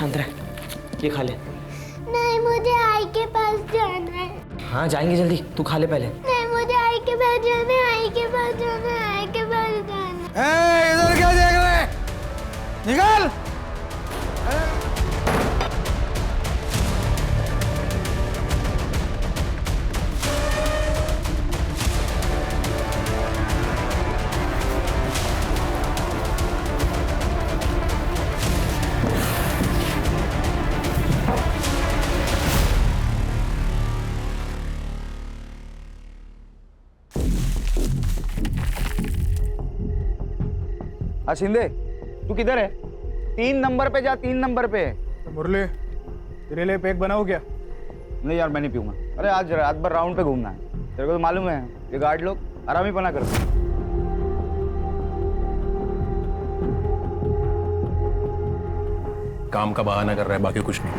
शांत रह, ये खा ले। नहीं, मुझे आई के पास जाना है। हाँ जाएंगे जल्दी, तू खा ले पहले। नहीं, मुझे आई के पास जाना है, आई के पास जाना है, आई के पास जाना है। इधर क्या देख रहे? निकल। शिंदे, तू किधर है? 3 नंबर पे जा, 3 नंबर पे। तो मुरली, तेरे लिए पैक बनाऊं क्या? नहीं यार, मैं नहीं पीऊंगा। अरे आज रात भर राउंड पे घूमना है, तेरे को तो मालूम है ये गार्ड लोग आरामी पना करते हैं। काम का बहाना कर रहा है, बाकी कुछ नहीं।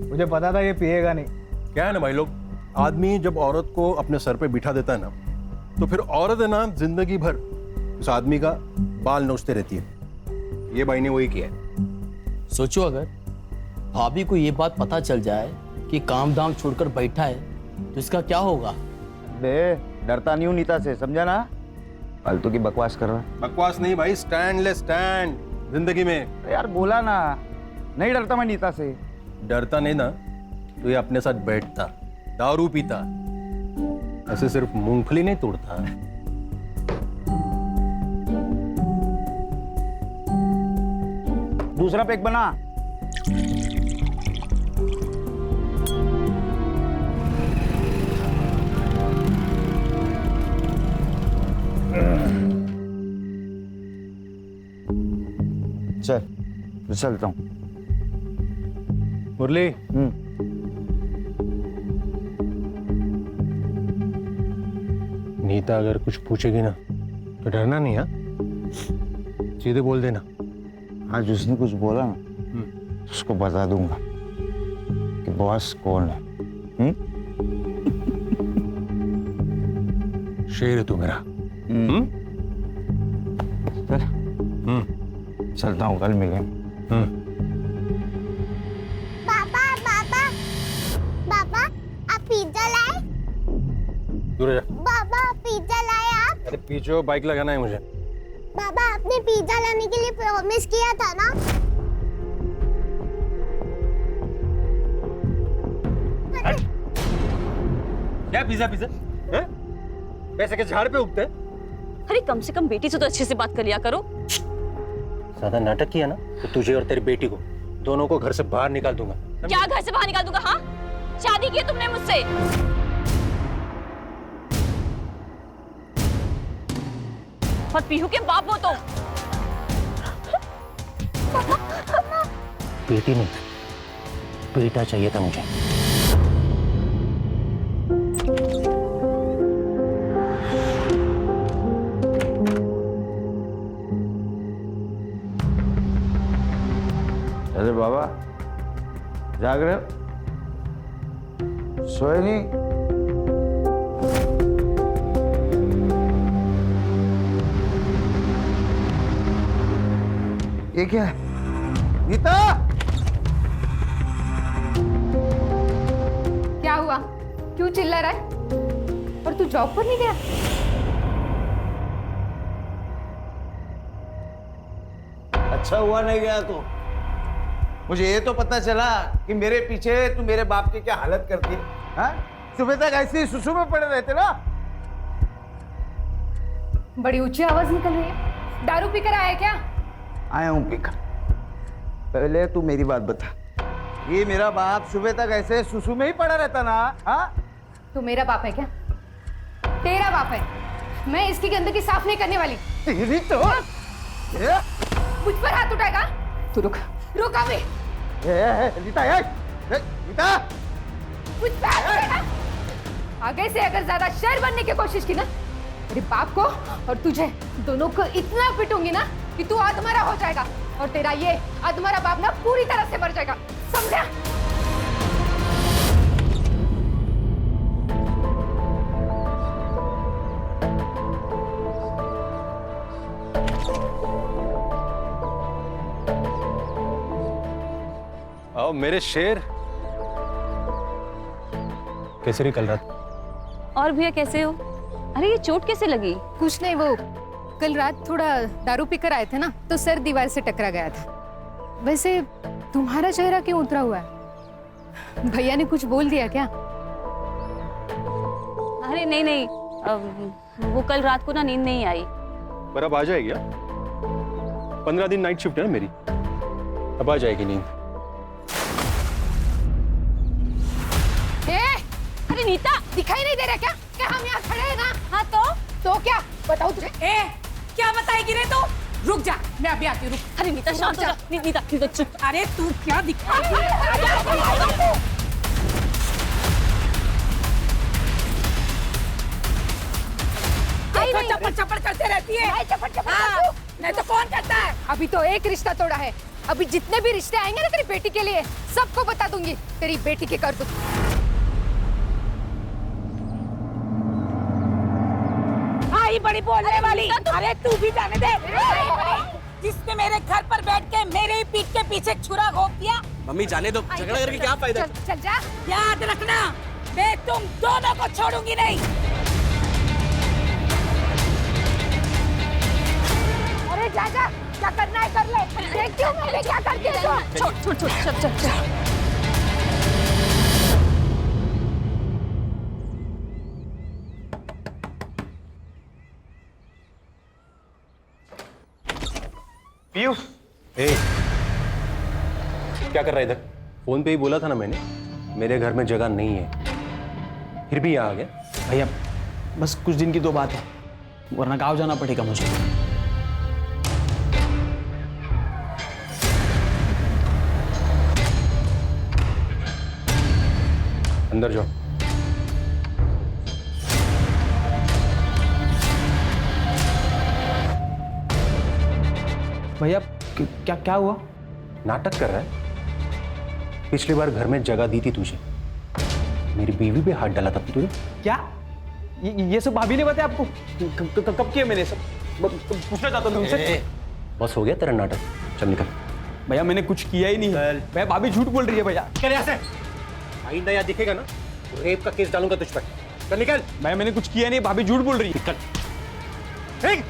मुझे पता था ये पिएगा नहीं। क्या है ना भाई लोग, आदमी जब औरत को अपने सर पे बिठा देता है ना, तो फिर औरत है ना जिंदगी भर उस आदमी का बाल नोचते रहती है। ये भाई ने वही किया है। सोचो अगर भाभी को ये बात पता चल जाए कि काम धाम छोड़कर बैठा है तो इसका क्या होगा? बे डरता नहीं हूँ नीता से, समझा ना? फालतू की बकवास कर रहा है। बकवास नहीं भाई, स्टैंड ले स्टैंड जिंदगी में। यार बोला ना, नहीं डरता मैं नीता से। डरता नहीं ना तो ये अपने साथ बैठता, दारू पीता, ऐसे सिर्फ मूंगफली नहीं तोड़ता। दूसरा पैक बना। चल चलता हूँ। मुरली, नीता अगर कुछ पूछेगी ना तो डरना नहीं। हाँ, सीधे बोल देना। आज उसने कुछ बोला ना, उसको बता दूंगा कि बॉस कौन है। शेर है तू मेरा। चलता हूँ, कल मिलेंगे। पापा पापा पापा, आप पिज्जा लाए? दूर जा। पापा पिज्जा लाए आप? अरे पीछे बाइक लगाना है मुझे। पापा, आपने पिज्जा लाने के लिए प्रॉमिस किया था ना? क्या पिज्जा पिज्जा है? पैसे के झाड़ पे उगते? अरे कम से कम बेटी से तो अच्छे से बात कर लिया करो। ज्यादा नाटक किया ना तो तुझे और तेरी बेटी को दोनों को घर से बाहर निकाल दूंगा। क्या घर से बाहर निकाल दूंगा? हाँ, शादी की है तुमने मुझसे। और पीहू के बाप हो तुम। बेटी नहीं, बेटा चाहिए था मुझे। अरे बाबा, जाग रहे हो? सोए नहीं? ये क्या है? नीता! क्या हुआ? क्यों चिल्ला रहा है? और तू जॉब पर नहीं गया? अच्छा हुआ नहीं गया तो। मुझे ये तो पता चला कि मेरे पीछे तू मेरे बाप की क्या हालत करती है। हाँ? सुबह तक ऐसे ही सुसु में पड़े रहते ना। बड़ी ऊंची आवाज निकल रही है। दारू पीकर आया क्या? आया हूं पीकर। पहले तू मेरी बात बता, ये मेरा बाप सुबह तक ऐसे सुसु में ही पड़ा रहता ना? हाँ? तू मेरा बाप है क्या? तेरा बाप है। मैं इसकी गंदगी साफ नहीं करने वाली। तेरी तो मुझ पर हाथ उठाएगा? तू रुक, रुक अभी। नीता, नीता! मुझ पर हाथ उठाएगा? आगे से अगर ज्यादा शेर बनने की कोशिश की ना, तेरे बाप को और तुझे दोनों को इतना पिटूंगी ना कि तू अधमरा हो जाएगा और तेरा ये अधमरा बाप ना पूरी तरह से मर जाएगा, समझा? आओ मेरे शेर। कैसे रही कल रात? और भैया कैसे हो? अरे ये चोट कैसे लगी? कुछ नहीं, वो कल रात थोड़ा दारू पीकर आए थे ना, तो सर दीवार से टकरा गया था। वैसे तुम्हारा चेहरा क्यों उतरा हुआ है? भैया ने कुछ बोल दिया क्या? अरे नहीं नहीं, वो कल रात को ना नींद नहीं आई। पर अब आ जाएगी क्या? 15 दिन नाइट शिफ्ट है ना मेरी, अब आ जाएगी नींद। अरे नीता, दिखाई नहीं दे रहा क्या कि हम यहाँ खड़े हैं ना? हाँ तो क्या बताओ तुझे? क्या बताएगी रे तू? रुक जा, मैं अभी आती हूँ। रुक। अरे नीता शांत हो जा। नीता चुप। अरे तू क्या दिखाएगी? चप्पड़ चप्पड़ करते रहती है। नहीं तो कौन करता है? अभी तो एक रिश्ता तोड़ा है, अभी जितने भी रिश्ते आएंगे ना तेरी बेटी के लिए, सबको बता दूंगी तेरी बेटी के करतूत। आई बड़ी बोलने वाली। अरे तू भी जाने दे। जिसने मेरे घर पर बैठ के मेरे ही पीठ के पीछे छुरा घोंप दिया। मम्मी जाने दो, झगड़ा करके क्या फायदा? चल जा। याद रखना, मैं तुम दोनों को छोड़ूंगी नहीं। अरे जा जा, क्या करना है कर ले। देखती हूँ मैं क्या करती हूँ। छोड़ चल। पीयू, क्या कर रहा है इधर? फोन पे ही बोला था ना मैंने, मेरे घर में जगह नहीं है, फिर भी यहाँ आ गया। भैया बस कुछ दिन की तो बात है, वरना गाँव जाना पड़ेगा मुझे। अंदर जाओ। भैया क्या हुआ? नाटक कर रहा है। पिछली बार घर में जगह दी थी तुझे, मेरी बीवी पे हाथ डाला था तूने। क्या ये सब भाभी ने बताया आपको? कब किया मैंने सब? पूछना चाहता हूँ तुमसे। बस हो गया तेरा नाटक, चल निकल। भैया मैंने कुछ किया ही नहीं। भैया भाभी झूठ बोल रही है भैया। चल यहाँ से, आइंदा यहाँ दिखेगा ना तो रेप का केस डालूंगा तुझ पर। चल निकल। मैंने कुछ किया नहीं, भाभी झूठ बोल रही है। निकल। ठीक।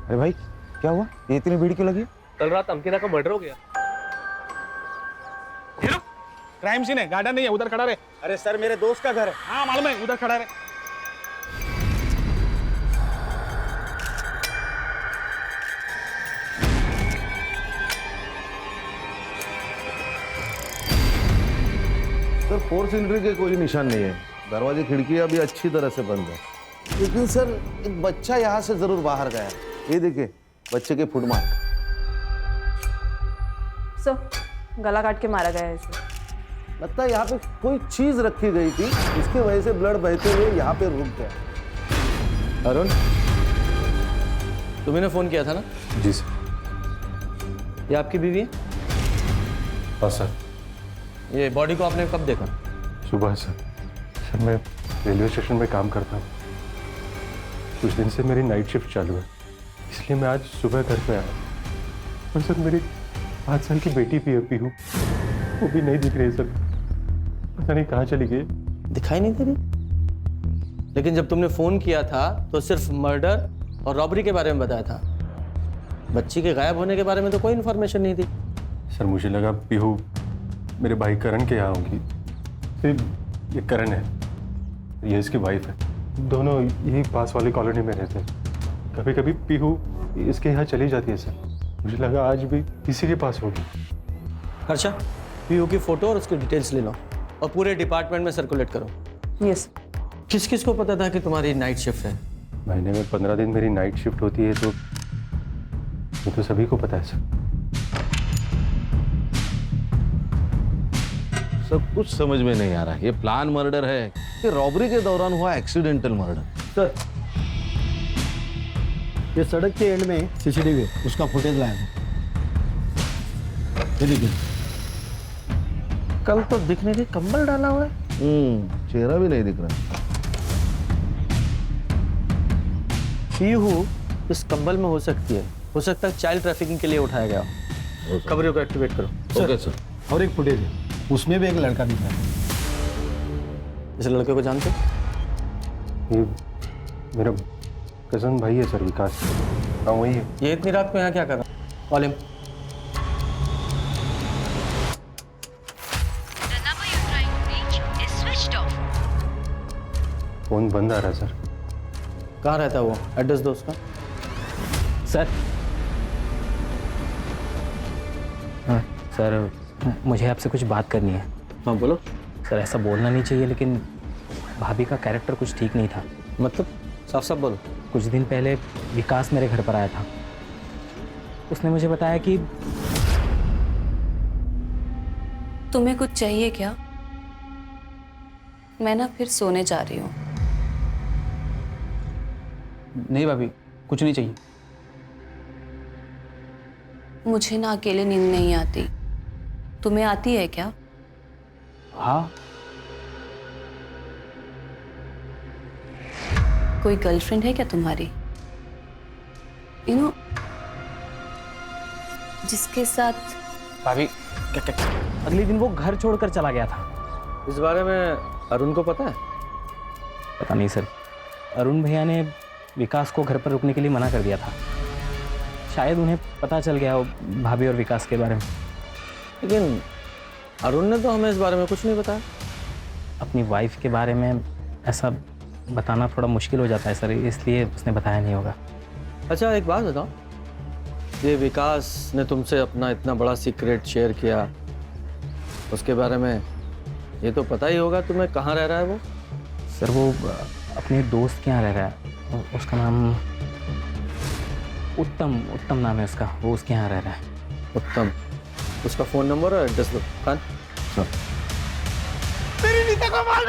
अरे भाई क्या हुआ? ये इतनी भीड़ क्यों लगी? कल रात अंकिता का मर्डर हो गया। क्राइम सीन है, गार्डन नहीं है, उधर खड़ा रहे। अरे सर मेरे दोस्त का घर है। हाँ मालूम है, उधर खड़ा रहे। सर फोर्स एंट्री के कोई निशान नहीं है, दरवाजे खिड़कियां भी अच्छी तरह से बंद है। लेकिन सर एक बच्चा यहाँ से जरूर बाहर गया। ये देखिए बच्चे के फुट मार्क। सर गला काट के मारा गया है इसे। लगता है यहाँ पे कोई चीज रखी गई थी, इसकी वजह से ब्लड बहते हुए यहाँ पे रुक गया। अरुण, तुम्हें फोन किया था ना? जी सर। ये आपकी बीवी है? हाँ सर। ये बॉडी को आपने कब देखा? सुबह सर। सर मैं रेलवे स्टेशन में काम करता हूँ, कुछ दिन से मेरी नाइट शिफ्ट चालू है, इसलिए मैं आज सुबह घर पे आया। और सर मेरी 5 साल की बेटी पी हूँ, वो भी नहीं दिख रही सर, पता नहीं कहाँ चली गई। दिखाई नहीं दे रही? लेकिन जब तुमने फोन किया था तो सिर्फ मर्डर और रॉबरी के बारे में बताया था। बच्ची के गायब होने के बारे में तो कोई इन्फॉर्मेशन नहीं थी। सर मुझे लगा पीहू मेरे भाई करण के यहाँ होगी। फिर ये करण है, ये इसकी वाइफ है, दोनों यही पास वाली कॉलोनी में रहते हैं। कभी कभी पीहू इसके यहाँ चली जाती है सर, मुझे लगा आज भी इसी के पास होगी। अच्छा, पीयू की फोटो और उसकी डिटेल्स ले लो और पूरे डिपार्टमेंट में सर्कुलेट करो। यस। किस किस को पता था कि तुम्हारी नाइट शिफ्ट है? महीने में 15 दिन मेरी नाइट शिफ्ट होती है, तो ये तो सभी को पता है सर। सब कुछ समझ में नहीं आ रहा। ये प्लान मर्डर है कि रॉबरी के दौरान हुआ एक्सीडेंटल मर्डर? सर, ये सड़क के एंड में सीसीटीवी है, उसका फुटेज लाया था। ये देखिए, कल तो दिखने के कंबल डाला हुआ है। चेहरा भी नहीं दिख रहा। पीहू इस कंबल में हो सकती है, हो सकता है चाइल्ड ट्रैफिकिंग के लिए उठाया गया। खबरों को एक्टिवेट करो। Okay sir. और एक फुटेज है, उसमें भी एक लड़का दिख रहा है। इस लड़के को जानते हो? ये मेरा कजन भाई है सर, विकास। हाँ वही है। ये इतनी रात को यहाँ क्या कर रहा है? Call him. फोन बंद आ रहा है सर। कहाँ रहता है वो? एड्रेस दो उसका। सर, हाँ सर, मुझे आपसे कुछ बात करनी है। हाँ बोलो। सर ऐसा बोलना नहीं चाहिए, लेकिन भाभी का कैरेक्टर कुछ ठीक नहीं था। मतलब साफ साफ बोलो। कुछ दिन पहले विकास मेरे घर पर आया था। उसने मुझे बताया कि तुम्हें कुछ चाहिए क्या? मैं ना फिर सोने जा रही हूँ। नहीं भाभी, कुछ नहीं चाहिए। मुझे ना अकेले नींद नहीं आती। तुम्हें आती है क्या? हाँ। कोई गर्लफ्रेंड है क्या तुम्हारी? यू नो, जिसके साथ। भाभी, अगले दिन वो घर छोड़कर चला गया था। इस बारे में अरुण को पता है? पता नहीं सर, अरुण भैया ने विकास को घर पर रुकने के लिए मना कर दिया था। शायद उन्हें पता चल गया हो भाभी और विकास के बारे में। लेकिन अरुण ने तो हमें इस बारे में कुछ नहीं बताया। अपनी वाइफ के बारे में ऐसा बताना थोड़ा मुश्किल हो जाता है सर, इसलिए उसने बताया नहीं होगा। अच्छा एक बात बताओ, ये विकास ने तुमसे अपना इतना बड़ा सीक्रेट शेयर किया, उसके बारे में ये तो पता ही होगा तुम्हें कहाँ रह रहा है वो? सर वो अपने दोस्त के यहाँ रह रहा है। उसका नाम उत्तम नाम है उसका। वो उसके यहाँ रह रहा है। उत्तम, उसका फ़ोन नंबर और एड्रेस दो। खान मेरी नीता को मार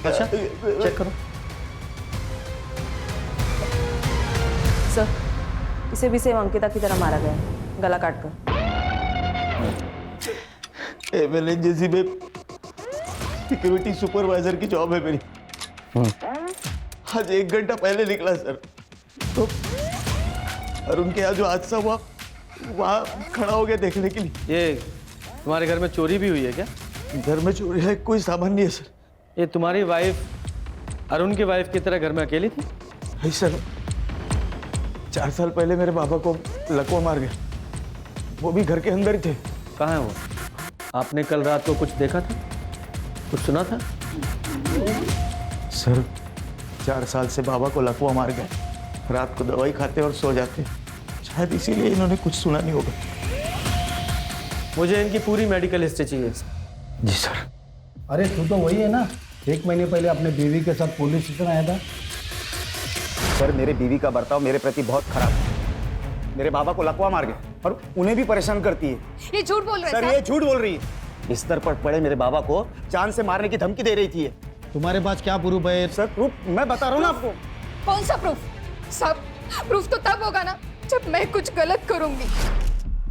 अच्छा चेक करो। सर, इसे भी सेम अंकिता की तरह मारा गया है, गला काट कर। एमएलएनजेसी में सिक्योरिटी सुपरवाइजर की जॉब है मेरी। आज 1 घंटा पहले निकला सर, तो अरुण के यहाँ जो हादसा हुआ वहाँ खड़ा हो गया देखने के लिए। ये तुम्हारे घर में चोरी भी हुई है क्या? घर में चोरी है, कोई सामान नहीं है सर। ये तुम्हारी वाइफ अरुण की वाइफ की तरह घर में अकेली थी? नहीं सर, 4 साल पहले मेरे बाबा को लकवा मार गया, वो भी घर के अंदर ही थे। कहाँ है वो? आपने कल रात को कुछ देखा था, कुछ सुना था? सर 4 साल से बाबा को लकवा मार गया, रात को दवाई खाते और सो जाते, शायद इसीलिए इन्होंने कुछ सुना नहीं होगा। मुझे इनकी पूरी मेडिकल हिस्ट्री चाहिए। जी सर। अरे तू तो वही है ना, 1 महीने पहले अपने बीवी के साथ पुलिस स्टेशन आया था। सर मेरे बीवी का बर्ताव मेरे प्रति बहुत खराब है। मेरे बाबा को लकवा मार गया और उन्हें भी परेशान करती है। ये झूठ बोल रहे हैं सर, ये झूठ बोल रही है। बिस्तर पर पड़े मेरे बाबा को जान से मारने की धमकी दे रही थी। तुम्हारे पास क्या प्रूफ है? सर प्रूफ मैं बता रहा हूँ ना आपको। कौन सा प्रूफ? सब प्रूफ तो तब होगा ना जब मैं कुछ गलत करूंगी।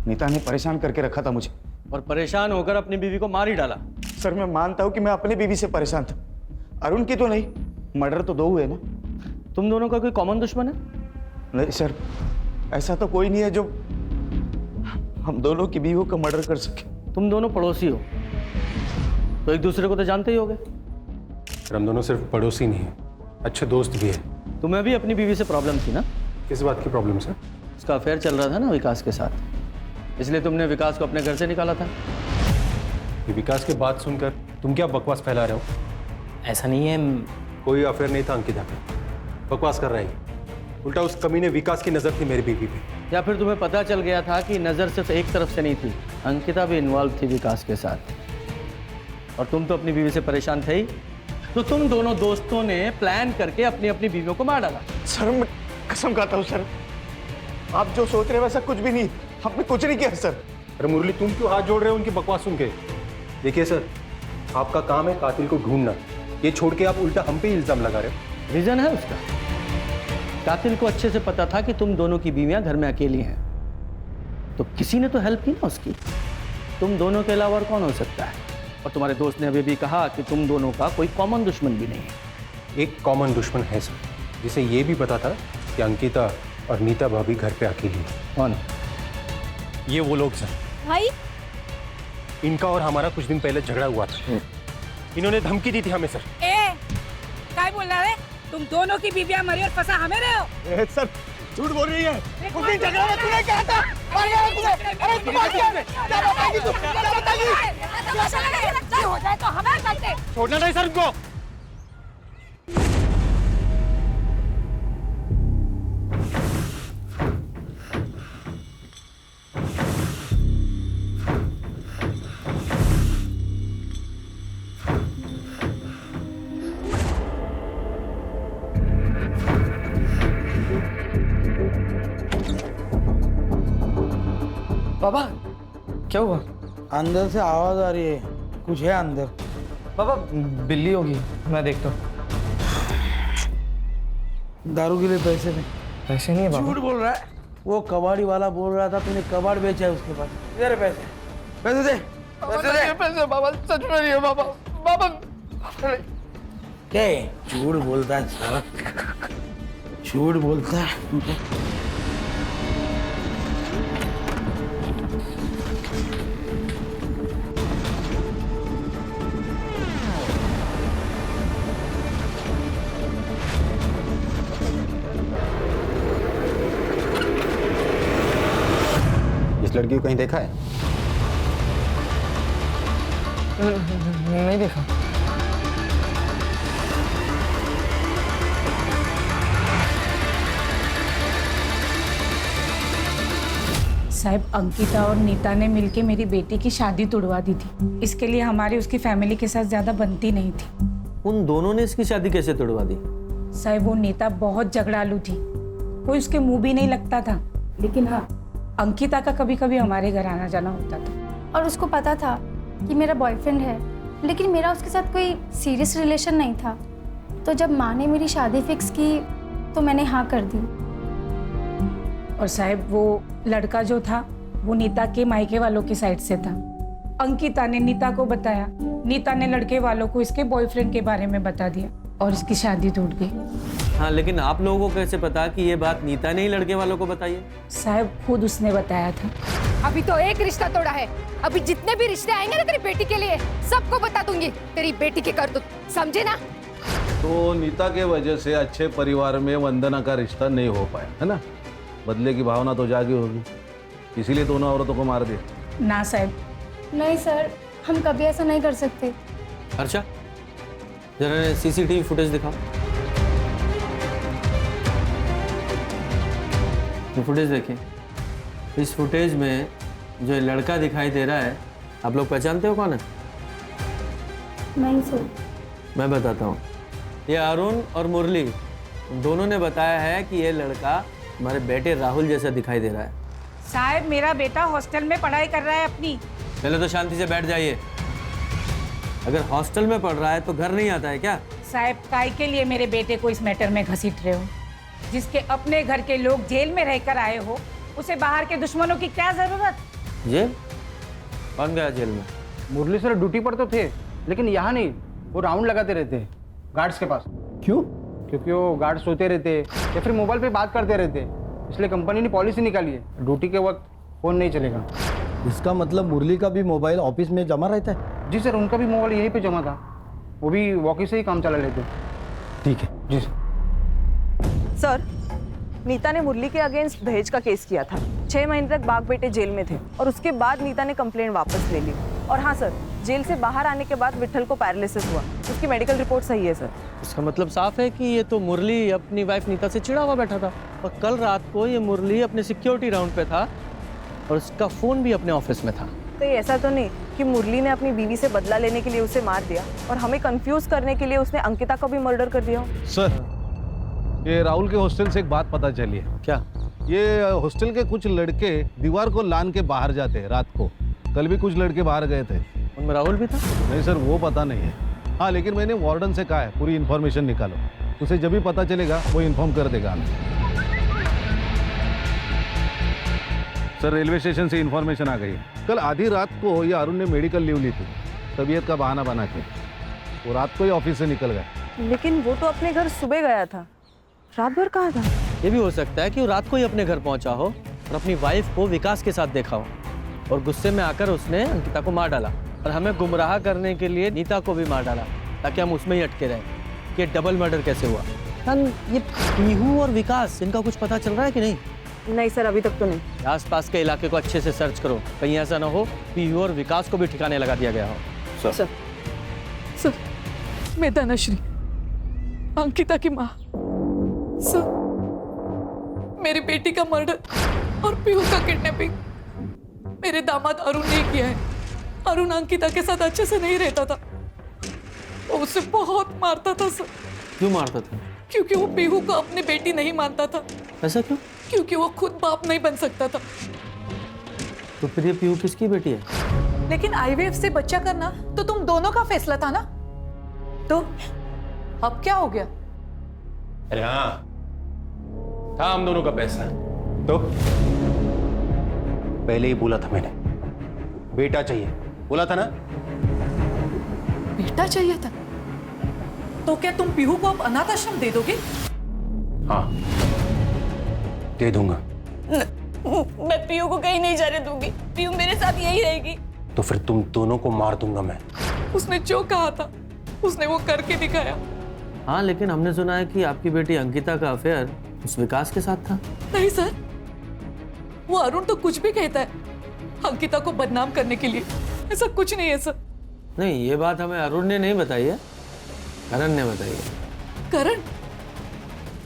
नीता ने परेशान करके रखा था मुझे, और परेशान होकर अपनी बीवी को मार ही डाला। सर मैं मानता हूँ कि मैं अपनी बीवी से परेशान था, अरुण की तो नहीं। मर्डर तो 2 हुए ना। तुम दोनों का कोई कॉमन दुश्मन है? नहीं सर, ऐसा तो कोई नहीं है जो हम दोनों की बीवियों का मर्डर कर सके। तुम दोनों पड़ोसी हो तो एक दूसरे को तो जानते ही होगे। सर हम दोनों सिर्फ पड़ोसी नहीं हैं, अच्छे दोस्त भी हैं। तुम्हें भी अपनी बीवी से प्रॉब्लम थी ना? किस बात की प्रॉब्लम सर? उसका अफेयर चल रहा था ना विकास के साथ, इसलिए तुमने विकास को अपने घर से निकाला था। ये विकास की बात सुनकर तुम क्या बकवास फैला रहे हो? ऐसा नहीं है। कोई अफेयर नहीं था अंकिता का, बकवास कर रहा है। उल्टा उस कमीने विकास की नज़र थी मेरी बीवी पे। या फिर तुम्हें पता चल गया था कि नज़र सिर्फ एक तरफ से नहीं थी, अंकिता भी इन्वॉल्व थी विकास के साथ, और तुम तो अपनी बीवी से परेशान थे ही, तो तुम दोनों दोस्तों ने प्लान करके अपनी अपनी बीवियों को मार डाला। सर मैं कसम खाता हूँ सर, आप जो सोच रहे हैं वैसा कुछ भी नहीं, हमने कुछ नहीं किया सर। अरे मुरली तुम क्यों हाथ जोड़ रहे हो उनकी बकवास सुन के? देखिए सर, आपका काम है कातिल को ढूंढना, ये छोड़ के आप उल्टा हम पे इल्जाम लगा रहे हो। रीजन है उसका, कातिल को अच्छे से पता था कि तुम दोनों की बीवियां घर में अकेली हैं, तो किसी ने तो हेल्प की ना उसकी। तुम दोनों के अलावा और कौन हो सकता है? और तुम्हारे दोस्त ने अभी भी कहा कि तुम दोनों का कोई कॉमन दुश्मन भी नहीं है। एक कॉमन दुश्मन है सर, जिसे ये भी पता था कि अंकिता और नीता भाभी घर पे अकेली है। कौन? ये वो लोग सर। भाई इनका और हमारा कुछ दिन पहले झगड़ा हुआ था, इन्होंने धमकी दी थी हमें सर। क्या बोल रहा है? तुम दोनों की बीबियां मरी और फंसा हमें रहे हो? सर झूठ बोल रही है। उस दिन झगड़ा में तूने क्या था? अरे तू बात क्या बताएगी तू? क्या बताएगी? हो जाए तो हमें करते। छोड़ना नहीं सर उनको। बाबा क्या हुआ? अंदर से आवाज आ रही है, कुछ है अंदर। बाबा बिल्ली होगी, मैं देखता हूँ। दारू के लिए पैसे नहीं। पैसे नहीं है बाबा। झूठ बोल रहा है, वो कबाड़ी वाला बोल रहा था तूने कबाड़ बेचा है उसके पास। इधर है पैसे, पैसे दे, पैसे दे। पैसे बाबा सच में नहीं है बाबा। बाबा क्या है? झूठ बोलता है साला, झूठ बोलता है। इस लड़की को कहीं देखा है? नहीं देखा। साहब अंकिता और नीता ने मिलके मेरी बेटी की शादी तुड़वा दी थी, इसके लिए हमारी उसकी फैमिली के साथ ज्यादा बनती नहीं थी। उन दोनों ने इसकी शादी कैसे तोड़वा दी? साहब वो नीता बहुत झगड़ालू थी, कोई उसके मुंह भी नहीं लगता था, लेकिन हाँ अंकिता का कभी कभी हमारे घर आना जाना होता था। और उसको पता था कि मेरा बॉयफ्रेंड है, लेकिन मेरा उसके साथ कोई सीरियस रिलेशन नहीं था। तो जब माँ ने मेरी शादी फिक्स की तो मैंने हाँ कर दी। और साहब वो लड़का जो था वो नीता के मायके वालों की साइड से था। अंकिता ने नीता को बताया, नीता ने लड़के वालों को इसके बॉयफ्रेंड के बारे में बता दिया और इसकी शादी टूट गई। हाँ लेकिन आप लोगों को कैसे पता कि ये बात नीता ने ही लड़के वालों को बताई है? साहब खुद उसने बताया था। अभी तो एक रिश्ता तोड़ा है, अभी जितने भी रिश्ते आएंगे ना तेरी बेटी के लिए सबको बता दूंगी तेरी बेटी की करतूत, समझे ना? तो नीता के वजह से अच्छे परिवार में वंदना का रिश्ता नहीं हो पाया है ना? बदले की भावना तो जागी होगी, इसीलिए दोनों औरतों को मार दिया। ना साहब। नहीं सर, हम कभी ऐसा नहीं कर सकते। अच्छा जरा सीसीटीवी फुटेज दिखाओ। ये फुटेज देखिए, इस फुटेज में जो ये लड़का दिखाई दे रहा है, आप लोग पहचानते हो कौन है? नहीं सर। मैं बताता हूँ, ये अरुण और मुरली दोनों ने बताया है कि ये लड़का हमारे बेटे राहुल जैसा दिखाई दे रहा है। साहब मेरा बेटा हॉस्टल में पढ़ाई कर रहा है अपनी। पहले तो शांति से बैठ जाइए। अगर हॉस्टल में पढ़ रहा है तो घर नहीं आता है क्या? साहब काय के लिए मेरे बेटे को इस मैटर में घसीट रहे हो? जिसके अपने घर के लोग जेल में रहकर आए हो, उसे बाहर के दुश्मनों की क्या जरूरत? जेल? कौन गया जेल में? मुरली सर ड्यूटी पर तो थे, लेकिन यहाँ नहीं, वो राउंड लगाते रहते गार्ड्स के पास। क्यों? क्योंकि वो गार्ड सोते रहते या फिर मोबाइल पे बात करते रहते, इसलिए कंपनी ने पॉलिसी निकाली है ड्यूटी के वक्त फोन नहीं चलेगा। इसका मतलब मुरली का भी मोबाइल ऑफिस में जमा रहता है? जी सर, उनका भी मोबाइल यहीं पे जमा था। वो भी वॉकी से ही काम चला लेते। ठीक है जी सर, नीता ने मुरली के अगेंस्ट दहेज का केस किया था। 6 महीने तक बाग बेटे जेल में थे और उसके बाद नीता ने कंप्लेंट वापस ले ली। और हाँ सर, जेल से बाहर आने के बाद विट्ठल को पैरालिसिस हुआ। उसकी मेडिकल रिपोर्ट सही है सर। इसका मतलब साफ है कि ये तो मुरली अपनी वाइफ नीता से चिढ़ा हुआ बैठा था और कल रात को ये मुरली अपने सिक्योरिटी राउंड पे था और उसका फ़ोन भी अपने ऑफिस में था। तो ये ऐसा तो नहीं कि मुरली ने अपनी बीवी से बदला लेने के लिए उसे मार दिया और हमें कंफ्यूज करने के लिए उसने अंकिता को भी मर्डर कर दिया हो? सर, ये राहुल के हॉस्टल से एक बात पता चली है। क्या? ये हॉस्टल के कुछ लड़के दीवार को लान के बाहर जाते हैं रात को। कल भी कुछ लड़के बाहर गए थे। उनमें राहुल भी था? नहीं सर, वो पता नहीं है। हाँ, लेकिन मैंने वार्डन से कहा है पूरी इन्फॉर्मेशन निकालो। उसे जब भी पता चलेगा वो इन्फॉर्म कर देगा हमें। सर, रेलवे स्टेशन से इन्फॉर्मेशन आ गई है। कल आधी रात को ये अरुण ने मेडिकल लीव ली थी तबीयत का बहाना बना के। वो रात को ही ऑफिस से निकल गया। लेकिन वो तो अपने घर सुबह गया था, रात भर कहाँ था? ये भी हो सकता है कि वो रात को ही अपने घर पहुंचा हो और अपनी वाइफ को विकास के साथ देखा हो और गुस्से में आकर उसने अंकिता को मार डाला और हमें गुमराह करने के लिए नीता को भी मार डाला ताकि हम उसमें ही अटके रहें कि डबल मर्डर कैसे हुआ। ये पीहू और विकास, इनका कुछ पता चल रहा है कि नहीं? नहीं सर, अभी तक तो नहीं। आसपास के इलाके को अच्छे से सर्च करो, कहीं ऐसा ना हो पीहू और विकास को भी ठिकाने लगा दिया गया हो। सर, मैं धनश्री, अंकिता की माँ। सर, मेरी बेटी का मर्डर और पीहू का किडनैपिंग मेरे दामाद अरुण ने किया है। अरुण अंकिता के साथ अच्छे से नहीं रहता था, वो उसे बहुत मारता था सर। क्यों मारता था? क्योंकि वो पीहू को अपनी बेटी नहीं मानता था। ऐसा क्यों? क्योंकि वो खुद बाप नहीं बन सकता था। तो फिर ये पीहू किसकी बेटी है? लेकिन आईवीएफ से बच्चा करना तो तुम दोनों का फैसला था ना, तो अब क्या हो गया? अरे हाँ, था हम दोनों का फैसला। तो पहले ही बोला था मैंने, बेटा चाहिए, बोला था ना? बेटा चाहिए था? तो क्या तुम पीहू को अब अनाथ आश्रम दे दोगे? हाँ, दे दूंगा। मैं पीहू को कहीं नहीं जाने दूंगी। पीहू मेरे साथ यही रहेगी। तो फिर तुम दोनों को मार दूंगा मैं। उसने जो कहा था उसने वो करके दिखाया। हाँ, लेकिन हमने सुना है कि आपकी बेटी अंकिता का अफेयर उस विकास के साथ था। नहीं सर, वो अरुण तो कुछ भी कहता है अंकिता को बदनाम करने के लिए। ऐसा कुछ नहीं है सर। नहीं, ये बात हमें अरुण ने नहीं बताई है, करण ने बताई है। करण?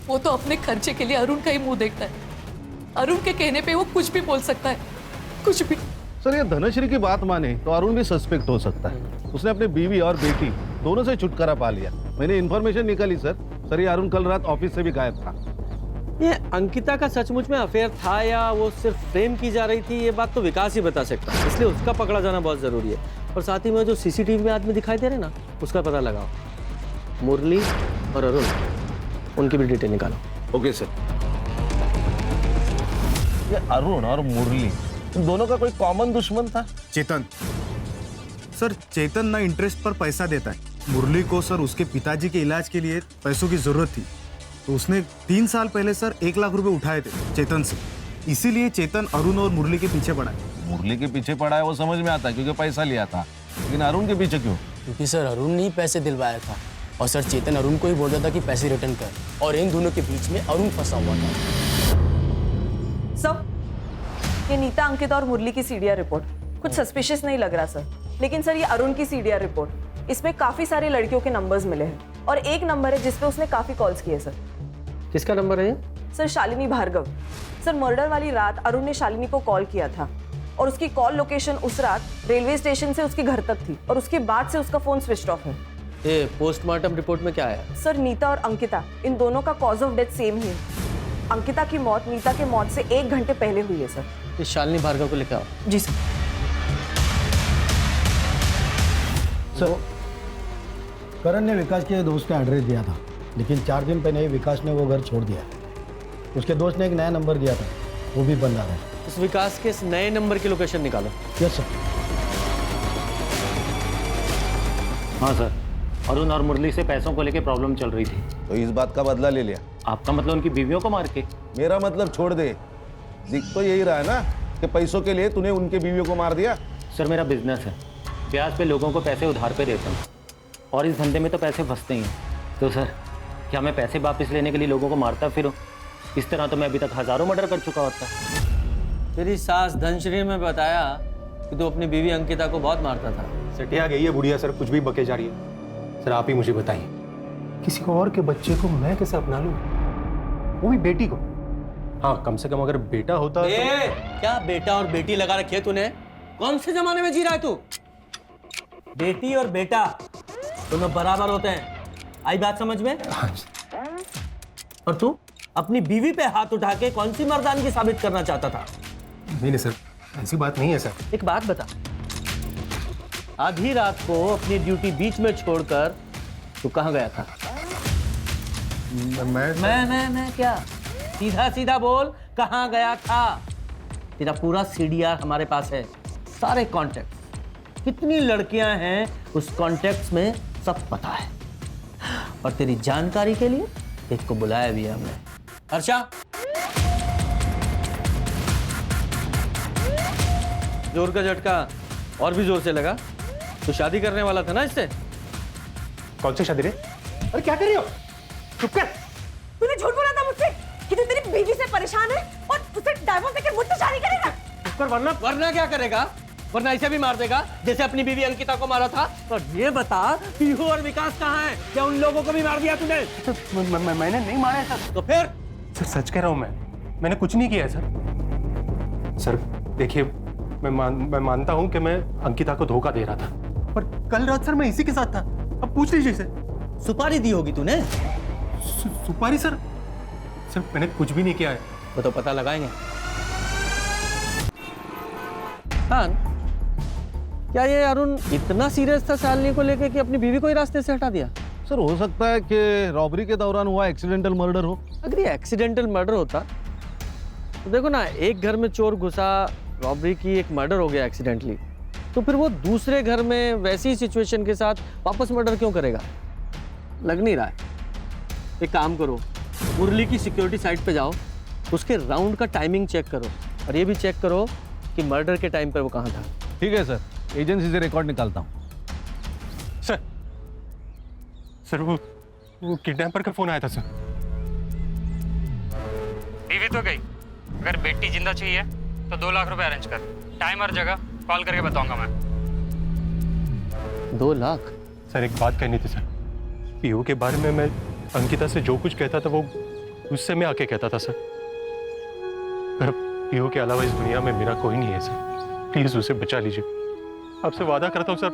वो तो अपने खर्चे के लिए अरुण का ही मुंह देखता है। अरुण के कहने पे वो कुछ भी बोल सकता है, कुछ भी। सर, ये धनश्री की बात माने तो अरुण भी सस्पेक्ट हो सकता है। उसने अपनी बीवी और बेटी दोनों से छुटकारा पा लिया। मैंने इन्फॉर्मेशन निकाली सर, ये अरुण कल रात ऑफिस से भी गायब था। ये अंकिता का सचमुच में अफेयर था या वो सिर्फ प्रेम की जा रही थी, ये बात तो विकास ही बता सकता है। इसलिए उसका पकड़ा जाना बहुत जरूरी है। और साथ ही में जो सीसीटीवी में आदमी दिखाई दे रहे ना, उसका पता लगाओ। मुरली और अरुण, उनकी भी डिटेल निकालो। Okay sir. ये अरुण और मुरली, इन दोनों का कोई कॉमन दुश्मन था? चेतन। सर, चेतन ना इंटरेस्ट पर पैसा देता है। मुरली को सर उसके पिताजी के इलाज के लिए पैसों की जरूरत थी, तो उसने 3 साल पहले सर 1 लाख रुपए उठाए थे चेतन से। इसीलिए चेतन अरुण और मुरली के पीछे पड़ा है। मुरली के पीछे पड़ा है वो समझ में आता है क्योंकि पैसा लिया था, लेकिन अरुण के पीछे क्यों? क्योंकि सर अरुण ने ही पैसे दिलवाया था और सर चेतन अरुण को ही बोल रहा था कि पैसे रिटर्न कर, और इन दोनों के बीच में अरुण फंसा हुआ था। सब ये नीता, अंकिता और मुरली की सीडीआर रिपोर्ट कुछ सस्पिशियस नहीं लग रहा सर। लेकिन सर, ये अरुण की सीडीआर रिपोर्ट, इसमें काफी सारी लड़कियों के नंबर्स मिले हैं और एक नंबर है जिसपे उसने काफी कॉल्स किए सर। किसका नंबर है ये? Sir, Shalini Bhargav. Sir, murder वाली रात अरुण ने शालिनी को कॉल किया था और उसकी कॉल लोकेशन उस रात रेलवे स्टेशन से उसके घर तक थी और उसके बाद से उसका फोन स्विच ऑफ है। ये पोस्टमार्टम रिपोर्ट में क्या है? सर, नीता और अंकिता, इन दोनों का कॉज ऑफ डेथ सेम ही है। अंकिता की मौत नीता के मौत से 1 घंटे पहले हुई है सर। ये शालिनी भार्गव को लेकर आओ। जी सर। सर, करण ने विकास के दोस्त का एड्रेस दिया था, लेकिन 4 दिन पहले विकास ने वो घर छोड़ दिया। उसके दोस्त ने एक नया नंबर दिया था, वो भी बंद आ रहा है। उस विकास के इस नए नंबर की लोकेशन निकालो। Yes sir. हाँ सर, अरुण और मुरली से पैसों को लेकर प्रॉब्लम चल रही थी, तो इस बात का बदला ले लिया। आपका मतलब उनकी बीवियों को मार के? मेरा मतलब छोड़ दे। दिख तो यही रहा है ना कि पैसों के लिए तूने उनके बीवियों को मार दिया। सर, मेरा बिजनेस है, ब्याज पे लोगों को पैसे उधार पे देता हूँ। और इस धंधे में तो पैसे फंसते ही हैं। तो सर क्या मैं पैसे वापस लेने के लिए लोगों को मारता फिरूं? इस तरह तो मैं अभी तक हज़ारों मर्डर कर चुका होता। तेरी सास धनश्री ने बताया कि तू अपनी बीवी अंकिता को बहुत मारता था। सटिया गई है बुढ़िया सर, कुछ भी बके जा रही है। सर आप ही मुझे बताइए, किसी को और के बच्चे को मैं कैसे अपना लूं, वो भी बेटी को? हाँ कम से कम अगर बेटा होता तो... क्या बेटा और बेटी लगा रखी है तूने? कौन से जमाने में जी रहा है तू? बेटी और बेटा दोनों बराबर होते हैं, आई बात समझ में? और तू अपनी बीवी पे हाथ उठा के कौन सी मर्दानगी साबित करना चाहता था? नहीं सर, ऐसी बात नहीं है सर। एक बात बता, आधी रात को अपनी ड्यूटी बीच में छोड़कर तू कहाँ गया था? मैं क्या? सीधा सीधा बोल, कहाँ गया था? तेरा पूरा सीडीआर हमारे पास है, सारे कॉन्टेक्ट, कितनी लड़कियां हैं उस कॉन्टेक्ट में सब पता है। और तेरी जानकारी के लिए एक को बुलाया भी है हमने। हर्षा, जोर का झटका और भी जोर से लगा। तू शादी करने वाला था ना इससे? कौन सी शादी रे? अरे क्या कर रही हो? चुप कर। तूने झूठ बोला था मुझसे कि तू तेरी बीवी से परेशान है और उसे डाइवोर्स देकर मुझसे शादी करेगा। चुप कर, वरना क्या करेगा? वरना ऐसे भी मार देगा जैसे अपनी बीवी अंकिता को मारा था। और ये बता, पीहू और विकास कहाँ हैं? क्या उन लोगों को भी मार दिया तूने? मैंने नहीं मारा सर। तो फिर? सर सच कह रहा हूँ मैंने कुछ नहीं किया है सर। सर देखिए, मैं मानता हूँ कि मैं अंकिता को धोखा दे रहा था, पर कल रात सर मैं इसी के साथ था। अब पूछ लीजिए सर। सुपारी दी होगी तूने? सुपारी सर मैंने कुछ भी नहीं किया है। वो तो पता लगाएंगे। हाँ, क्या ये अरुण इतना सीरियस था शालिनी को लेकर कि अपनी बीवी को ही रास्ते से हटा दिया? सर हो सकता है कि रॉबरी के दौरान हुआ एक्सीडेंटल मर्डर हो। अगर ये एक्सीडेंटल मर्डर होता तो देखो ना, एक घर में चोर घुसा, रॉबरी की, एक मर्डर हो गया एक्सीडेंटली, तो फिर वो दूसरे घर में वैसी सिचुएशन के साथ वापस मर्डर क्यों करेगा? लग नहीं रहा है। एक काम करो, मुरली की सिक्योरिटी साइट पे जाओ, उसके राउंड का टाइमिंग चेक करो और ये भी चेक करो कि मर्डर के टाइम पर वो कहाँ था। ठीक है सर, एजेंसी से रिकॉर्ड निकालता हूँ। सर वो किडनैपर का फोन आया था सर। बीवी तो गई, अगर बेटी जिंदा चाहिए तो 2 लाख रुपए अरेंज कर। टाइम और जगह कॉल करके बताऊंगा मैं। 2 लाख? सर एक बात कहनी थी सर। पीयू के बारे में मैं अंकिता से जो कुछ कहता था वो उससे मैं आके कहता था सर। पर पीयू के अलावा इस दुनिया में मेरा कोई नहीं है सर। प्लीज उसे बचा लीजिए। आपसे वादा करता हूँ सर,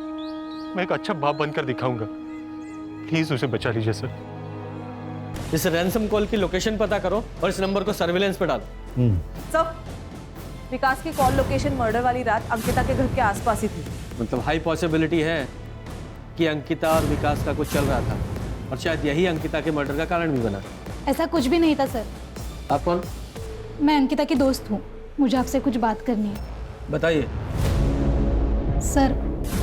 मैं एक अच्छा बाप बनकर दिखाऊंगा। प्लीज उसे बचा लीजिए सर। इस रैंसम कॉल की लोकेशन पता करो और इस नंबर को सर्विलेंस पे डालो। सब विकास की कॉल लोकेशन मर्डर वाली रात अंकिता के घर के आसपास ही थी। मतलब हाई पॉसिबिलिटी है कि अंकिता और विकास का कुछ चल रहा था और शायद यही अंकिता के मर्डर का कारण भी बना। ऐसा कुछ भी नहीं था सर। आप कौन? मैं अंकिता की दोस्त हूँ, मुझे आपसे कुछ बात करनी है। बताइए। सर,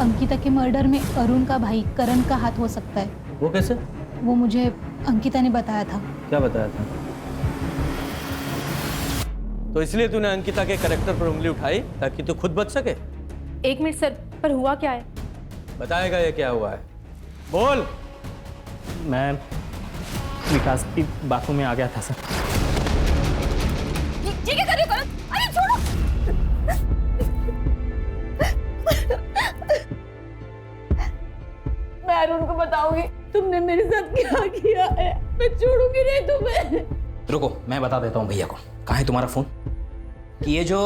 अंकिता के मर्डर में अरुण का भाई करण का हाथ हो सकता है। वो कैसे? वो मुझे अंकिता ने बताया था। क्या बताया था? तो इसलिए तूने अंकिता के कैरेक्टर पर उंगली उठाई ताकि तू खुद बच सके? 1 मिनट सर, पर हुआ क्या है? बताएगा ये क्या हुआ है? बोल। मैं विकास की बातों में आ गया था सर। ये क्या कर रहे हो करण? अरे छोड़ो। मैं अरुण को बताऊंगी तुमने मेरे साथ क्या किया है। मैं छोड़ूंगी नहीं तुम्हें। रुको, मैं बता देता हूँ भैया को। कहाँ है तुम्हारा फोन? कि ये जो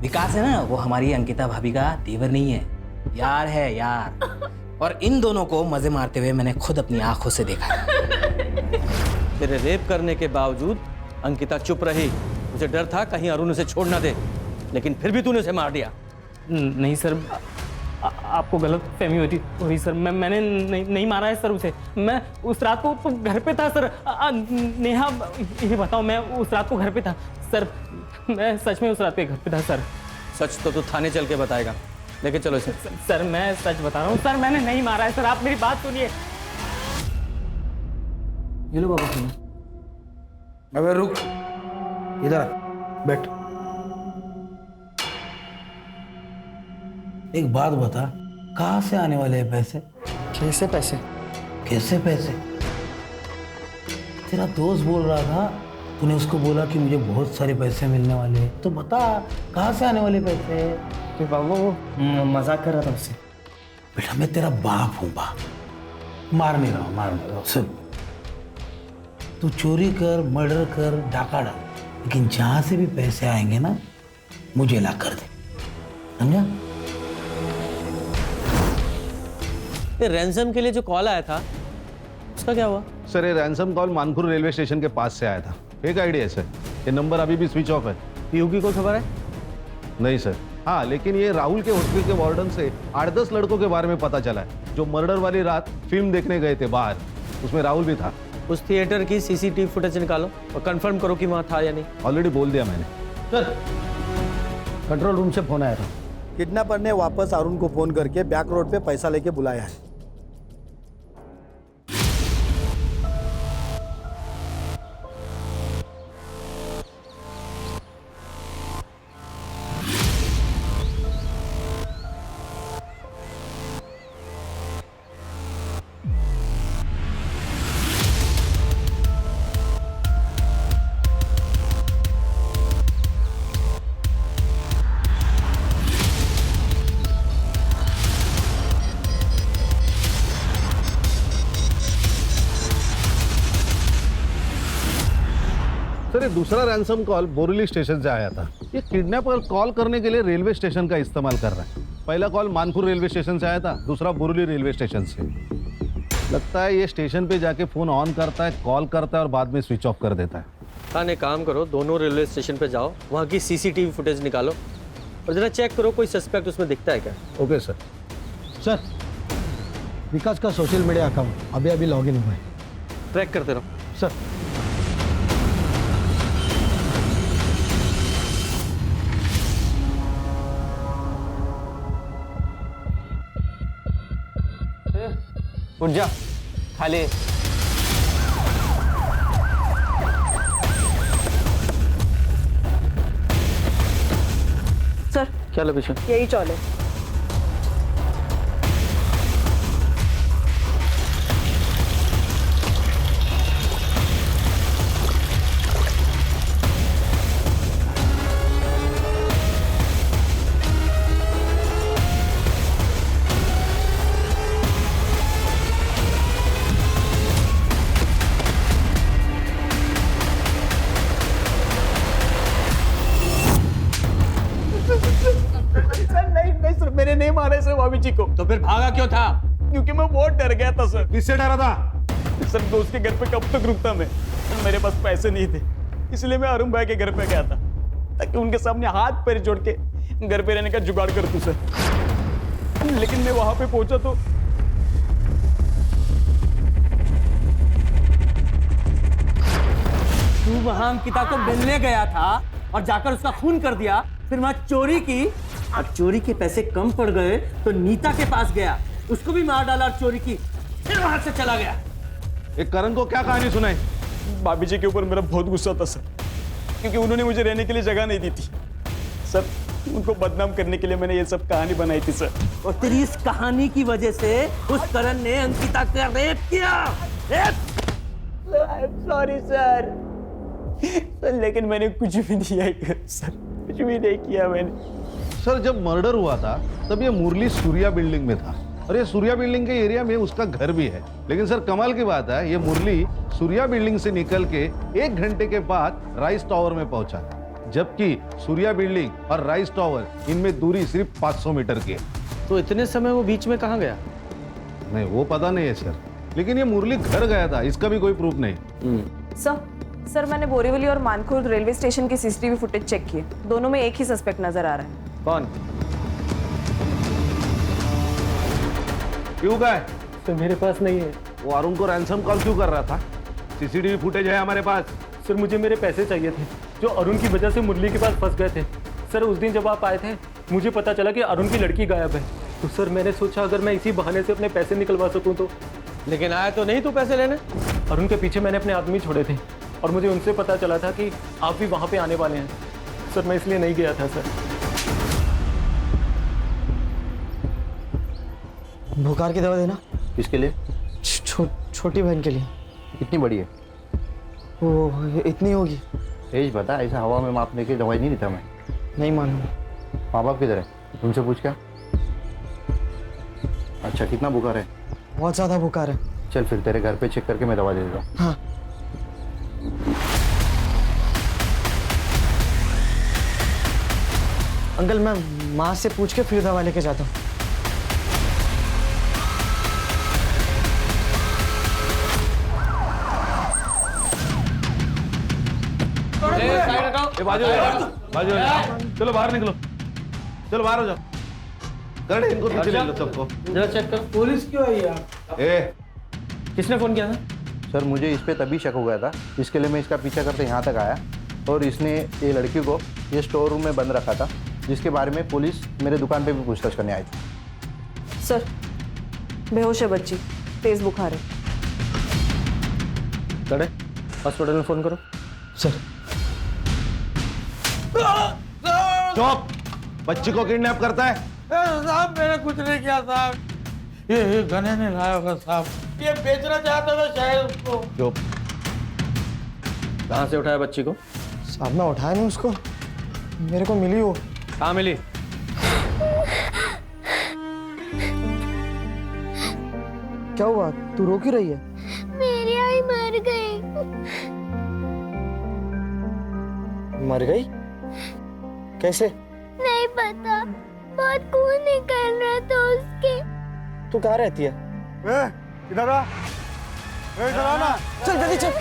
विकास है ना, वो हमारी अंकिता भाभी का देवर नहीं है, यार है यार। और इन दोनों को मजे मारते हुए मैंने खुद अपनी आंखों से देखा। तेरे रेप करने के बावजूद अंकिता चुप रही। मुझे डर था कहीं अरुण उसे छोड़ ना दे, लेकिन फिर भी तूने उसे मार दिया। नहीं सर, आपको गलत फहमी हुई सर। मैंने नहीं मारा है सर उसे। मैं उस रात को तो घर पे था सर। नेहा, ये बताओ, मैं उस रात को घर पे था सर। मैं सच में उस रात पे घर पे था सर। सच तो तू थाने चल के बताएगा, लेके चलो इसे। सर मैं सच बता रहा हूँ सर, मैंने नहीं मारा है सर। आप मेरी बात सुनिए। ये लो बाबा सुनो। अबे रुक, इधर बैठ। एक बात बता, कहाँ से आने वाले हैं पैसे? कैसे पैसे? कैसे पैसे? तेरा दोस्त बोल रहा था, तूने उसको बोला कि मुझे बहुत सारे पैसे मिलने वाले हैं, तो बता कहाँ से आने वाले पैसे? तो बाबू वो मजाक कर रहा था उससे। बेटा मैं तेरा बाप हूँ बाप, मार नहीं रहा हूँ। सुन, तू चोरी कर, मर्डर कर, डाका डाल, लेकिन जहाँ से भी पैसे आएंगे ना मुझे ला कर दे, समझा? ये रैंसम के लिए जो कॉल आया था उसका क्या हुआ? सर ये ransom call Manpur railway station के पास से आया था। फेक आईडी है सर, ये नंबर अभी भी स्विच ऑफ है। पीयू की कोई खबर है? नहीं सर। हाँ लेकिन ये राहुल के हॉस्पिटल के वार्डन से 8-10 लड़कों के बारे में पता चला है जो मर्डर वाली रात फिल्म देखने गए थे बाहर, उसमें राहुल भी था। उस थिएटर की सीसीटीवी फुटेज निकालो और कंफर्म करो कि वहाँ था या नहीं। ऑलरेडी बोल दिया मैंने। सर कंट्रोल रूम से फोन आया था, किडनैपर ने वापस अरुण को फोन करके बैक रोड पे पैसा लेके बुलाया है। सर ये दूसरा रैंसम कॉल बोरीली स्टेशन से आया था। ये किडनैपर कॉल करने के लिए रेलवे स्टेशन का इस्तेमाल कर रहा है। पहला कॉल मानपुर रेलवे स्टेशन से आया था, दूसरा बोरीली रेलवे स्टेशन से। लगता है ये स्टेशन पे जाके फोन ऑन करता है, कॉल करता है और बाद में स्विच ऑफ कर देता है। खाने काम करो, दोनों रेलवे स्टेशन पे जाओ, वहाँ की सीसीटीवी फुटेज निकालो और जरा चेक करो कोई सस्पेक्ट उसमें दिखता है क्या। Okay sir. सर विकास का सोशल मीडिया अकाउंट अभी अभी लॉगिन हुआ है, ट्रैक करते रहो। सर उठ जा, खाली। सर क्या लोकेशन? यही चौले। नहीं सर, मैंने नहीं मारा सर भाभी जी को। तो फिर भागा क्यों था? क्योंकि मैं बहुत डर गया था सर। किससे डरा था? सर दोस्त के घर पे कब तक रुकता मैं, मेरे पास पैसे नहीं थे, इसलिए मैं अरुण भाई के घर पे गया था ताकि उनके सामने हाथ पैर जोड़ के घर पे रहने का जुगाड़ कर दूं सर। लेकिन मैं वहां पे पहुंचा तो तू वहां अंकिता को मिलने गया था और जाकर उसका खून कर दिया, फिर वहां चोरी की और चोरी के पैसे कम पड़ गए तो नीता के पास गया, उसको भी मार डाला और चोरी की, फिर वहां से चला गया। एक करण को क्या कहानी सुनाई? भाभी जी के ऊपर मेरा बहुत गुस्सा था सर, क्योंकि उन्होंने मुझे रहने के लिए जगह नहीं दी थी सर। उनको बदनाम करने के लिए मैंने ये सब कहानी बनाई थी सर। और तेरी इस कहानी की वजह से उस करण ने अंकिता का रेप किया। सॉरी सर, लेकिन मैंने कुछ भी नहीं किया सर, कुछ भी नहीं किया मैंने। सर जब मर्डर हुआ था तब ये मुरली सूर्या बिल्डिंग में था और ये सूर्या बिल्डिंग के एरिया में उसका घर भी है। लेकिन सर कमाल की बात है, ये मुरली सूर्या बिल्डिंग से निकल के 1 घंटे के बाद राइस टावर में पहुंचा, जबकि सूर्या बिल्डिंग और राइस टावर इनमें दूरी सिर्फ 500 मीटर की है। तो इतने समय वो बीच में कहाँ गया? नहीं वो पता नहीं है सर, लेकिन ये मुरली घर गया था, इसका भी कोई प्रूफ नहीं। सर मैंने बोरीवली और मानकुर रेलवे स्टेशन की सीसीटीवी फुटेज चेक की, दोनों में एक ही सस्पेक्ट नजर आ रहा है। कौन? क्यों गए? तो मेरे पास नहीं है। वो अरुण को रैंसम कॉल क्यों कर रहा था? सीसीटीवी फुटेज है हमारे पास। सर मुझे मेरे पैसे चाहिए थे जो अरुण की वजह से मुरली के पास फंस गए थे। सर उस दिन जब आप आए थे मुझे पता चला कि अरुण की लड़की गायब है, तो सर मैंने सोचा अगर मैं इसी बहाने से अपने पैसे निकलवा सकूं तो। लेकिन आया तो नहीं तू पैसे लेने? अरुण के पीछे मैंने अपने आदमी छोड़े थे और मुझे उनसे पता चला था कि आप भी वहाँ पे आने वाले हैं सर, मैं इसलिए नहीं गया था सर। बुखार की दवा देना। किसके लिए? छोटी बहन के लिए। कितनी बड़ी है? वो इतनी होगी। एज बता, ऐसा हवा में मापने की दवाई नहीं देता मैं। नहीं मालूम। माँ बाप किधर है? तुमसे पूछ क्या? अच्छा, कितना बुखार है? बहुत ज़्यादा बुखार है। चल फिर तेरे घर पे चेक करके मैं दवा दे देता हूँ। हाँ। अंकल मैं माँ से पूछ के फिर दवा लेके जाता हूँ। बाजू चलो बाहर निकलो, चलो बाहर हो जाओ। कर इनको पीछे ले लो सबको। जरा चेक कर। पुलिस क्यों आई यार? किसने फोन किया था? सर मुझे इस पे तभी शक हो गया था, इसके लिए मैं इसका पीछा करते यहाँ तक आया और इसने ये लड़की को ये स्टोर रूम में बंद रखा था, जिसके बारे में पुलिस मेरे दुकान पे भी पूछताछ करने आई थी। सर बेहोश है बच्ची, तेज बुखार है। कड़े हॉस्पिटल में फोन करो। सर। चुप! बच्ची को किडनैप करता है? साहब मैंने कुछ नहीं किया साहब, ये गने ने लाया होगा साहब, ये बेचना चाहता था शायद उसको। चुप! कहाँ से उठाया बच्ची को? साहब मैं उठाया नहीं उसको, मेरे को मिली वो। कहाँ मिली? क्या हुआ, तू रो क्यों रही है? मेरी आई मर गई। मर गई? कैसे? नहीं पता, बहुत खून निकल रहा था उसके। तू कहाँ रहती है? इधर आ, इधर आ ना। चल जल्दी चल।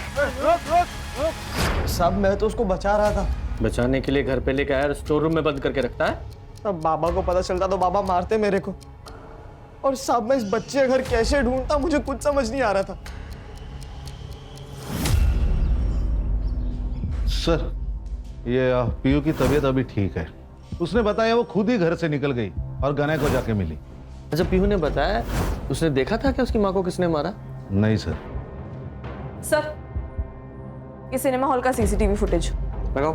साहब मैं तो उसको बचा रहा था। बचाने के लिए घर पे लेके आया, स्टोर रूम में बंद करके रखता है। अब बाबा को पता चलता तो बाबा मारते मेरे को। और साहब मैं इस बच्चे का घर कैसे ढूंढता, मुझे कुछ समझ नहीं आ रहा था। सर ये पीयू की तबीयत अभी ठीक है। उसने बताया वो खुद ही घर से निकल गई और गने को जाके मिली। अच्छा, पीहू ने बताया उसने देखा था कि उसकी माँ को किसने मारा? नहीं सर। सर ये सिनेमा हॉल का सीसीटीवी फुटेज लगाओ।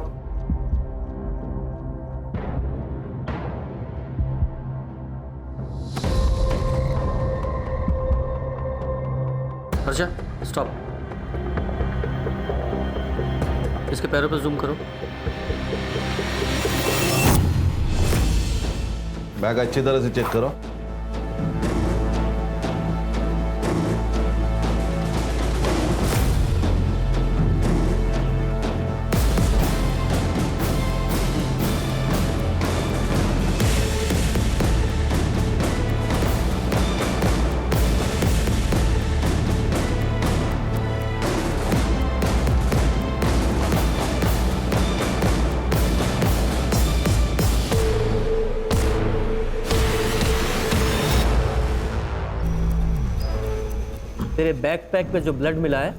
अच्छा स्टॉप। इसके पैरों पर जूम करो। बैग अच्छी तरह से चेक करो। तेरे बैकपैक पे जो ब्लड मिला है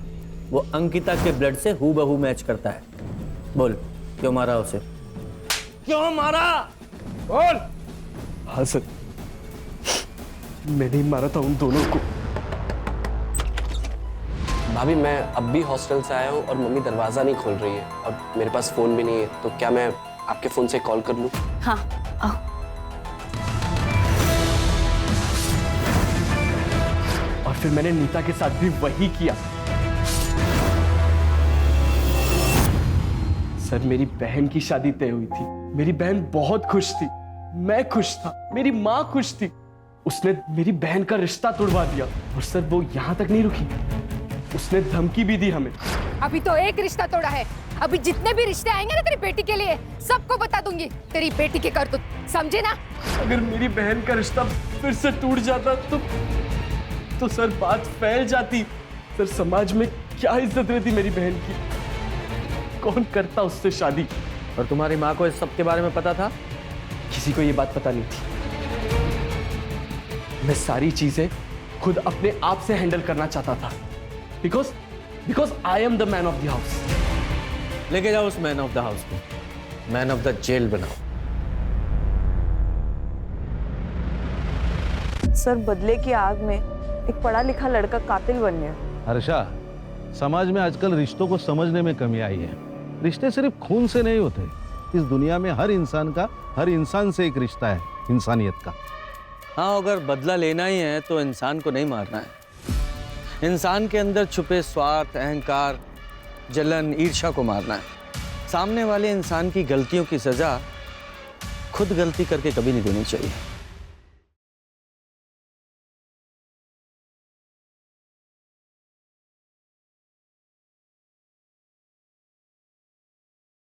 वो अंकिता के ब्लड से हूबहू मैच करता है। बोल क्यों मारा उसे? क्यों मारा? बोल। हाँ सर, मैंने ही मारा था उन दोनों को। भाभी मैं अब भी हॉस्टल से आया हूँ और मम्मी दरवाजा नहीं खोल रही है और मेरे पास फोन भी नहीं है, तो क्या मैं आपके फोन से कॉल कर लूँ? हाँ आओ। और फिर मैंने नीता के साथ भी वही किया। सर मेरी बहन की शादी तय हुई थी, मेरी बहन बहुत खुश थी, मैं खुश था, मेरी माँ खुश थी। उसने मेरी बहन का रिश्ता तोड़वा दिया और सर वो यहाँ तक नहीं रुकी, उसने धमकी भी दी हमें। अभी तो एक रिश्ता तोड़ा है, अभी जितने भी रिश्ते आएंगे ना तेरी बेटी के लिए सबको बता दूंगी तेरी बेटी की करतूत, समझे ना? अगर मेरी बहन का रिश्ता फिर से टूट जाता तो सर बात फैल जाती। सर समाज में क्या इज्जत रहती मेरी बहन की, कौन करता उससे शादी? और तुम्हारी माँ को इस सब के बारे में पता था? किसी को ये बात पता नहीं थी। मैं सारी चीजें खुद अपने आप से हैंडल करना चाहता था, because I am the man of the house. लेके जाओ उस मैन ऑफ द हाउस को, मैन ऑफ द जेल बनाओ। सर बदले की आग में एक पढ़ा लिखा लड़का कातिल बन गया। हर्षा, समाज में आजकल रिश्तों को समझने में कमी आई है। रिश्ते सिर्फ खून से नहीं होते। इस दुनिया में हर इंसान से एक रिश्ता है, इंसानियत का। हाँ, अगर बदला लेना ही है तो इंसान को नहीं मारना है। इंसान के अंदर छुपे स्वार्थ, अहंकार, जलन, ईर्ष्या को मारना है। सामने वाले इंसान की गलतियों की सजा खुद गलती करके कभी नहीं देनी चाहिए।